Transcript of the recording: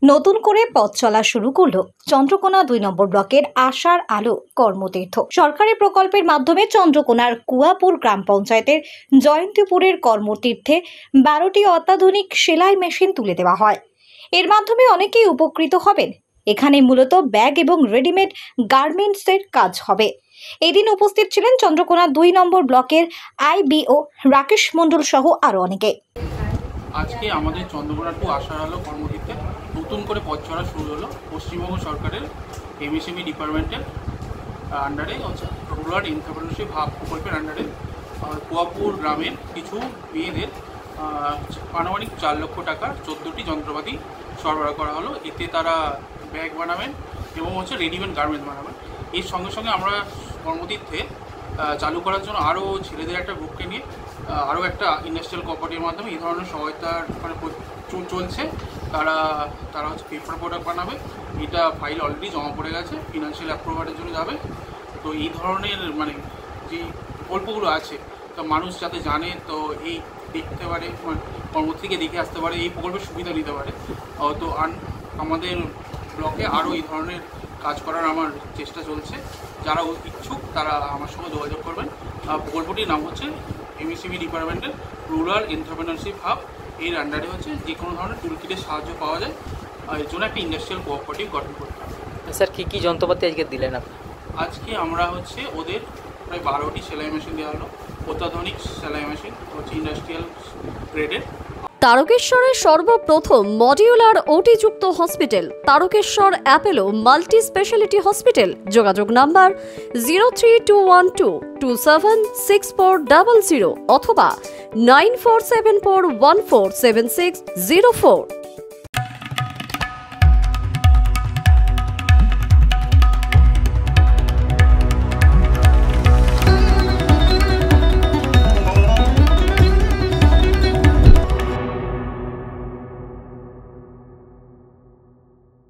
নতুন করে পথ চলা শুরু করল চন্দ্রকোনা ২ নম্বর ব্লকের আশার আলো কর্মতীর্থ। সরকারি প্রকল্পের মাধ্যমে চন্দ্রকোনার কুয়াপুর গ্রাম পঞ্চায়েতের জয়ন্তীপুরের কর্মতীর্থে ১২টি অত্যাধুনিক সেলাই মেশিন তুলে দেওয়া হয়। এর মাধ্যমে অনেকেই উপকৃত হবেন। এখানে মূলত ব্যাগ এবং রেডিমেড গার্মেন্টসের কাজ হবে। এদিন উপস্থিত ছিলেন চন্দ্রকোনা ২ নম্বর ব্লকের আইবিও রাকেশ মণ্ডল সহ আরও অনেকে। আজকে আমাদের চন্দ্রকোনা টু আশার আলো কর্মক্ষেত্রে নতুন করে পথ চলা শুরু হলো। পশ্চিমবঙ্গ সরকারের এমএসএমই ডিপার্টমেন্টের আন্ডারে রুরাল এন্টারপ্রেনারশিপ হাব প্রকল্পের আন্ডারে কুয়াপুর গ্রামের কিছু মেয়েদের আনুমানিক ৪ লক্ষ টাকার ১৪টি যন্ত্রপাতি সরবরাহ করা হলো। এতে তারা ব্যাগ বানাবেন এবং রেডিমেড গার্মেন্টস বানাবেন। এর সঙ্গে সঙ্গে আমরা কর্মতীর্থে চালু করার জন্য আরও ছেলেদের একটা গ্রুপকে নিয়ে আরও একটা ইন্ডাস্ট্রিয়াল কোঅপারেটিভের মাধ্যমে এই ধরনের সহায়তার চলছে। তারা পেপার প্রোডাক্ট বানাবে। এটা ফাইল অলরেডি জমা পড়ে গেছে, ফিনান্সিয়াল অ্যাপ্রুভালের জন্য যাবে। তো এই ধরনের যে প্রকল্পগুলো আছে তো মানুষ যাতে জানে, তো এই দেখতে পারে, কর্মক্ষেত্রে দেখে আসতে পারে, এই প্রকল্পের সুবিধা নিতে পারে। তো আমাদের ব্লকে আরও এই ধরনের কাজ করার আমার চেষ্টা চলছে। যারা ইচ্ছুক তারা আমার সঙ্গে যোগাযোগ করবেন। প্রকল্পটির নাম হচ্ছে এমএসএমই ডিপার্টমেন্টের রুরাল এন্টারপ্রেনারশিপ হাব। এর আন্ডারে যে কোনো ধরনের টুলকিটের সাহায্য পাওয়া যায়। এর জন্য একটা ইন্ডাস্ট্রিয়াল কোঅপারেটিভ গঠন করতে হবে। স্যার কী যন্ত্রপাতি আজকে দিলেন আপনি? আজকে আমরা ওদের প্রায় 12টি সেলাই মেশিন দেওয়া হলো। অত্যাধুনিক সেলাই মেশিন ইন্ডাস্ট্রিয়াল গ্রেডের। তারকেশ্বরের সর্বপ্রথম মডিউলার ওটি-যুক্ত hospital Tarakeswar Apollo multi speciality hospital. যোগাযোগ নাম্বার 03212276400 অথবা 9474147604।